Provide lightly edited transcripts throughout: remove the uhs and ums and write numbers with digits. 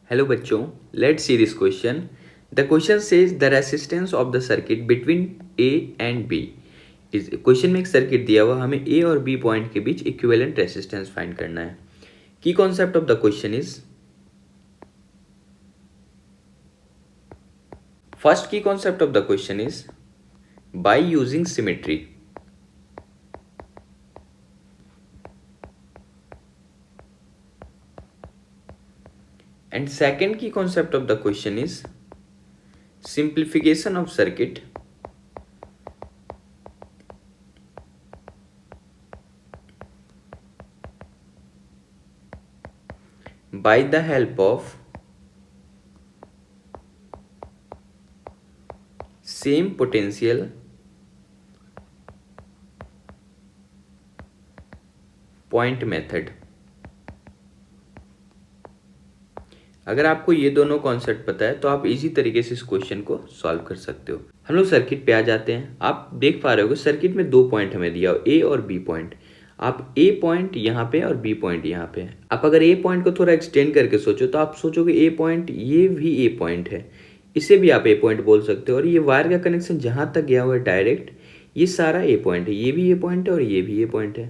Hello बच्चों, let's see this question. The question says the resistance of the circuit between A and B is. Question में एक circuit दिया हुआ, हमें ए और बी पॉइंट के बीच इक्विवेलेंट रेसिस्टेंस फाइंड करना है. Key concept of the question is, first key concept of the question is by using symmetry. And second key concept of the question is simplification of circuit by the help of same potential point method. अगर आपको ये दोनों concept पता है तो आप easy तरीके से इस क्वेश्चन को सॉल्व कर सकते हो. हम लोग सर्किट पे आ जाते हैं. आप देख पा रहे हो सर्किट में दो पॉइंट हमें दिया हो, ए और बी पॉइंट. आप ए पॉइंट यहाँ पे और बी पॉइंट यहाँ पे. आप अगर ए पॉइंट को थोड़ा एक्सटेंड करके सोचो तो आप सोचोगे ए पॉइंट, ये भी ए पॉइंट है, इसे भी आप ए पॉइंट बोल सकते हो. और ये वायर का कनेक्शन जहाँ तक गया हुआ है डायरेक्ट, ये सारा ए पॉइंट है. ये भी ए पॉइंट है और ये भी ए पॉइंट है.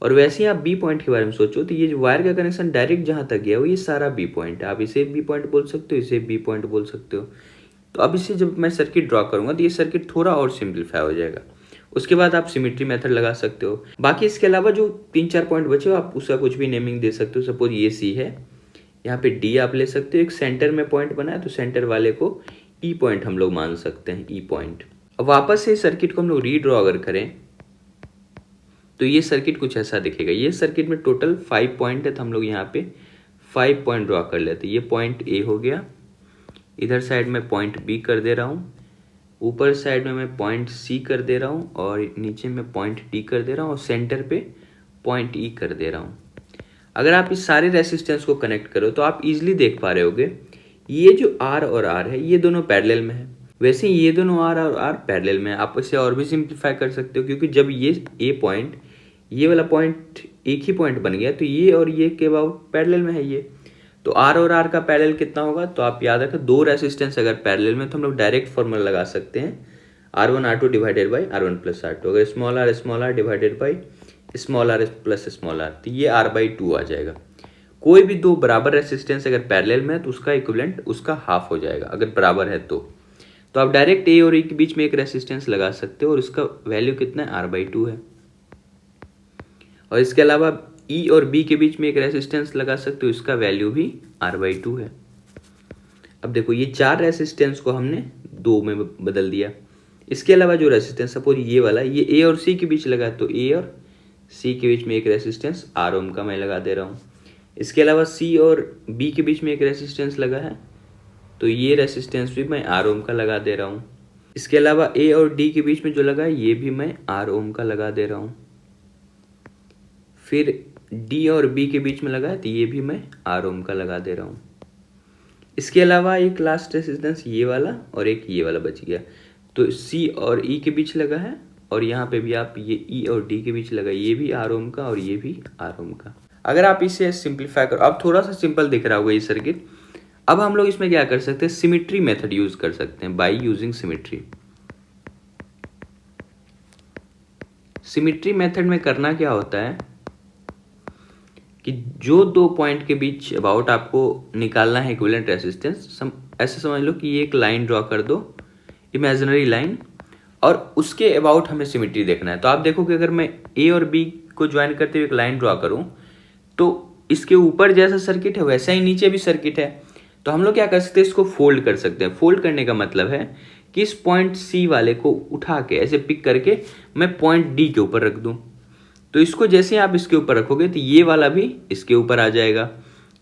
और वैसे ही आप बी पॉइंट के बारे में सोचो तो ये जो वायर का कनेक्शन डायरेक्ट जहाँ तक गया हो, ये सारा बी पॉइंट है. आप इसे बी पॉइंट बोल सकते हो, इसे बी पॉइंट बोल सकते हो. तो अब इसे जब मैं सर्किट ड्रॉ करूंगा तो ये सर्किट थोड़ा और सिंप्लीफाई हो जाएगा. उसके बाद आप सिमेट्री मेथड लगा सकते हो. बाकी इसके अलावा जो 3-4 पॉइंट बचे हो, आप उसका कुछ भी नेमिंग दे सकते हो. सपोज ये सी है, यहाँ पे डी आप ले सकते हो. एक सेंटर में पॉइंट बना है तो सेंटर वाले को ई पॉइंट हम लोग मान सकते हैं, ई पॉइंट. अब वापस से सर्किट को हम लोग रीड्रॉ अगर करें तो ये सर्किट कुछ ऐसा दिखेगा. ये सर्किट में टोटल 5 पॉइंट है, तो हम लोग यहाँ पे 5 पॉइंट ड्रॉ कर लेते हैं. ये पॉइंट ए हो गया, इधर साइड में पॉइंट बी कर दे रहा हूँ, ऊपर साइड में मैं पॉइंट सी कर दे रहा हूँ, और नीचे में पॉइंट डी कर दे रहा हूँ, और सेंटर पे पॉइंट ई कर दे रहा हूँ. अगर आप इस सारे रेसिस्टेंस को कनेक्ट करो तो आप इजिली देख पा रहे होगे ये जो आर और आर है ये दोनों पैरेलल में है. वैसे ही ये दोनों आर और आर पैरेलल में है. आप इसे और भी सिंप्लीफाई कर सकते हो, क्योंकि जब ये ए पॉइंट, ये वाला पॉइंट एक ही पॉइंट बन गया तो ये और ये के अबाउट पैरेलल में है ये. तो आर और आर का पैरेलल कितना होगा, तो आप याद रखें दो रेसिस्टेंस अगर पैरेलल में तो हम लोग डायरेक्ट फॉर्मूला लगा सकते हैं, R1 R2 divided by R1 plus R2. अगर small R divided by small R plus small R, तो ये R/2 आ जाएगा. कोई भी दो बराबर रेसिस्टेंस अगर पैरेलल में है तो उसका इक्विवेलेंट उसका हाफ हो जाएगा अगर बराबर है तो आप डायरेक्ट ए और ई के बीच में एक रेसिस्टेंस लगा सकते हो और उसका वैल्यू कितना है, R/2 है. और इसके अलावा ई और बी के बीच में एक रेसिस्टेंस लगा सकते हो, इसका वैल्यू भी R/2 है. अब देखो ये 4 रेसिस्टेंस को हमने 2 में बदल दिया. इसके अलावा जो रेसिस्टेंस सपोज ये वाला, ये ए और सी के बीच लगा, तो ए और सी के बीच में एक रेसिस्टेंस R ओम का मैं लगा दे रहा हूँ. इसके अलावा सी और बी के बीच में एक रेसिस्टेंस लगा है, तो ये रेसिस्टेंस भी मैं R ओम का लगा दे रहा हूँ. इसके अलावा ए और डी के बीच में जो लगा है ये भी मैं R ओम का लगा दे रहा हूँ. फिर डी और बी के बीच में लगा है तो ये भी मैं R ओम का लगा दे रहा हूँ. इसके अलावा एक लास्ट रेसिस्टेंस ये वाला और एक ये वाला बच गया, तो सी और ई के बीच लगा है, और यहाँ पे भी आप ये ई और डी के बीच लगा, ये भी R ओम का और ये भी R ओम का. अगर आप इसे सिंप्लीफाई करो, अब थोड़ा सा सिंपल दिख रहा होगा ये सर्किट. अब हम लोग इसमें क्या कर सकते हैं, सिमेट्री मेथड यूज कर सकते हैं, bye using symmetry. Symmetry method में करना क्या होता है कि जो दो पॉइंट के बीच अबाउट आपको निकालना है इक्विवेलेंट रेसिस्टेंस, ऐसे समझ लो कि ये एक लाइन ड्रॉ कर दो, इमेजिनरी लाइन, और उसके अबाउट हमें सिमेट्री देखना है. तो आप देखो कि अगर मैं ए और बी को ज्वाइन करते हुए एक लाइन ड्रॉ करूं तो इसके ऊपर जैसा सर्किट है वैसा ही नीचे भी सर्किट है. तो हम लोग क्या कर सकते हैं, इसको फोल्ड कर सकते हैं. फोल्ड करने का मतलब है कि इस पॉइंट सी वाले को उठा के ऐसे पिक करके मैं पॉइंट डी के ऊपर रख दूं. तो इसको जैसे आप इसके ऊपर रखोगे तो ये वाला भी इसके ऊपर आ जाएगा,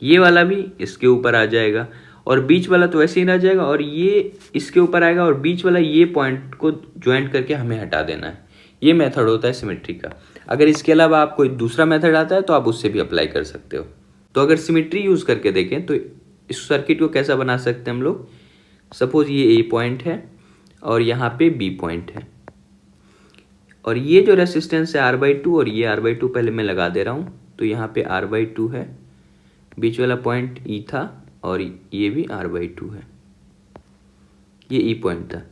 ये वाला भी इसके ऊपर आ जाएगा, और बीच वाला तो वैसे ही रह जाएगा, और ये इसके ऊपर आएगा, और बीच वाला ये पॉइंट को ज्वाइंट करके हमें हटा देना है. ये मेथड होता है सिमेट्री का. अगर इसके अलावा आप कोई दूसरा मेथड आता है तो आप उससे भी अप्लाई कर सकते हो. तो अगर सिमेट्री यूज करके देखें तो इस सर्किट को कैसा बना सकते हैं हम लोग. सपोज ये ए पॉइंट है और यहाँ पे बी पॉइंट है, और ये जो रेसिस्टेंस है R/2 और ये R/2 पहले मैं लगा दे रहा हूँ. तो यहाँ पे R/2 है, बीच वाला पॉइंट ई था और ये भी r/2 है, ये ई पॉइंट था।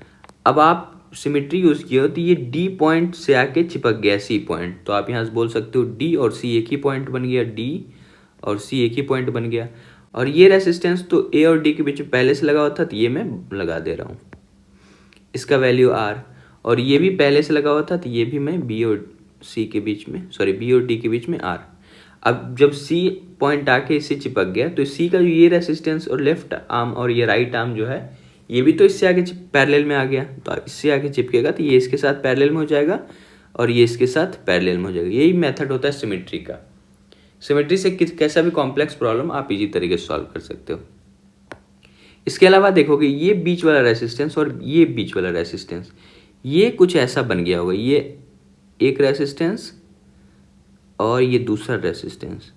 अब आप सिमेट्री यूज किया हो तो ये डी पॉइंट से आके चिपक गया सी पॉइंट, तो आप यहाँ से बोल सकते हो डी और सी एक ही पॉइंट बन गया, डी और सी एक ही पॉइंट बन गया। और ये रेसिस्टेंस तो ए और डी के बीच में पहले से लगा हुआ था, तो ये मैं लगा दे रहा हूँ, इसका वैल्यू आर। और ये भी पहले से लगा हुआ था, तो ये भी मैं बी और सी के बीच में, सॉरी बी और डी के बीच में आर। अब जब सी पॉइंट आके इससे चिपक गया तो सी का जो ये रेसिस्टेंस और लेफ्ट आर्म और ये राइट आर्म जो है ये भी तो इससे आगे पैरेलल में आ गया, तो इससे आगे चिपकेगा तो ये इसके साथ पैरेलल में हो जाएगा और ये इसके साथ पैरेलल में हो जाएगा। यही मेथड होता है सिमेट्री का। सिमेट्री से कैसा भी कॉम्प्लेक्स प्रॉब्लम आप इजी तरीके से सॉल्व कर सकते हो। इसके अलावा देखोगे ये बीच वाला रेसिस्टेंस और ये बीच वाला रेसिस्टेंस, ये कुछ ऐसा बन गया होगा, ये एक रेसिस्टेंस और ये दूसरा रेसिस्टेंस,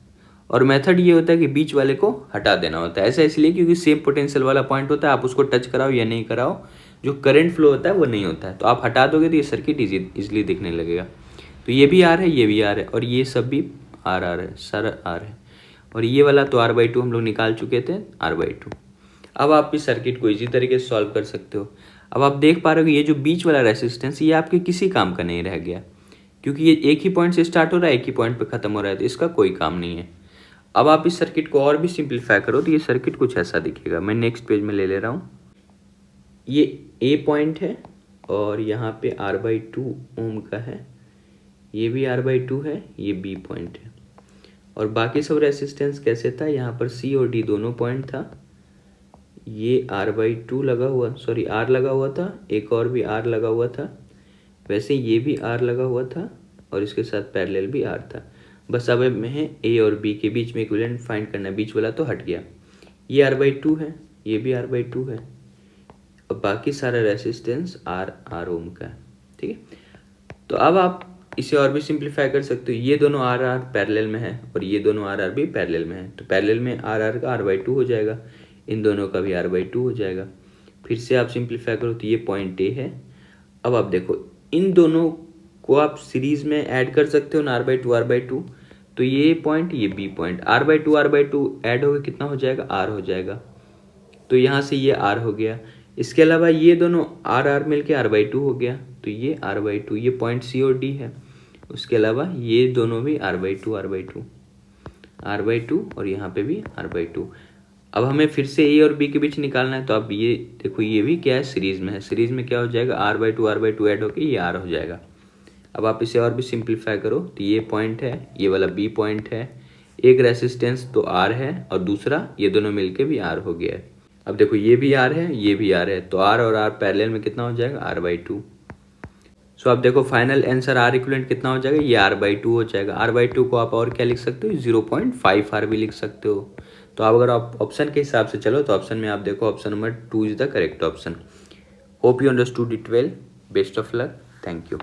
और मेथड ये होता है कि बीच वाले को हटा देना होता है। ऐसा इसलिए क्योंकि सेम पोटेंशियल वाला पॉइंट होता है, आप उसको टच कराओ या नहीं कराओ, जो करंट फ्लो होता है वो नहीं होता है, तो आप हटा दोगे तो ये सर्किट इजीली दिखने लगेगा। तो ये भी आर है, ये भी आर है, और ये सब भी आर है, सारा आर है, और ये वाला तो r/2 हम लोग निकाल चुके थे, r/2। अब आप इस सर्किट को इजी तरीके से सॉल्व कर सकते हो। अब आप देख पा रहे हो कि ये जो बीच वाला रेसिस्टेंस ये आपके किसी काम का नहीं रह गया, क्योंकि ये एक ही पॉइंट से स्टार्ट हो रहा है, एक ही पॉइंट पे खत्म हो रहा है, तो इसका कोई काम नहीं है। अब आप इस सर्किट को और भी सिंपलीफाई करो तो ये सर्किट कुछ ऐसा दिखेगा। मैं नेक्स्ट पेज में ले रहा हूँ। ये ए पॉइंट है और यहाँ पे r/2 ओम का है, ये भी r/2 है, ये बी पॉइंट है, और बाकी सब रेसिस्टेंस कैसे था, यहाँ पर सी और डी दोनों पॉइंट था, ये r/2 लगा हुआ, सॉरी r लगा हुआ था, एक और भी r लगा हुआ था, वैसे ये भी r लगा हुआ था और इसके साथ पैरेलल भी r था। बस अब हमें ए और बी के बीच में इक्विवेलेंट फाइंड करना है, बीच वाला तो हट गया, ये r/2 है, ये भी r/2 है, और बाकी सारा रेसिस्टेंस r ओम का है, ठीक है। तो अब आप इसे और भी सिंप्लीफाई कर सकते हो, ये दोनों r पैरेलल में है और ये दोनों r भी पैरेलल में है, तो पैरेलल में r का r/2 हो जाएगा, इन दोनों का भी r/2 हो जाएगा। फिर से आप सिंप्लीफाई करो तो ये पॉइंट ए है। अब आप देखो इन दोनों को आप सीरीज में ऐड कर सकते हो ना, r/2, तो ये पॉइंट ये बी पॉइंट, r/2 ऐड होगा कितना हो जाएगा, r हो जाएगा, तो यहाँ से ये r हो गया। इसके अलावा ये दोनों r मिलके r/2 हो गया, तो ये r/2, ये पॉइंट सी और डी है। उसके अलावा ये दोनों भी r/2 और यहाँ पे भी r/2। अब हमें फिर से ए और बी के बीच निकालना है, तो अब ये देखो ये भी क्या है, सीरीज में है, सीरीज में क्या हो जाएगा, r/2 ऐड होके ये r हो जाएगा। अब आप इसे और भी सिंप्लीफाई करो तो ये पॉइंट है, ये वाला बी पॉइंट है, एक रेसिस्टेंस तो r है और दूसरा ये दोनों मिलके भी r हो गया है। अब देखो ये भी r है, ये भी r है, तो r और r पैरेलल में कितना हो जाएगा, r/2। सो अब देखो फाइनल आंसर r इक्विवेलेंट कितना हो जाएगा, ये r/2 हो जाएगा। r/2 को आप और क्या लिख सकते हो, 0.5r भी लिख सकते हो। तो अब अगर आप ऑप्शन के हिसाब से चलो तो ऑप्शन में आप देखो option number 2 is the correct option. Hope you understood it well. Best of luck. Thank you.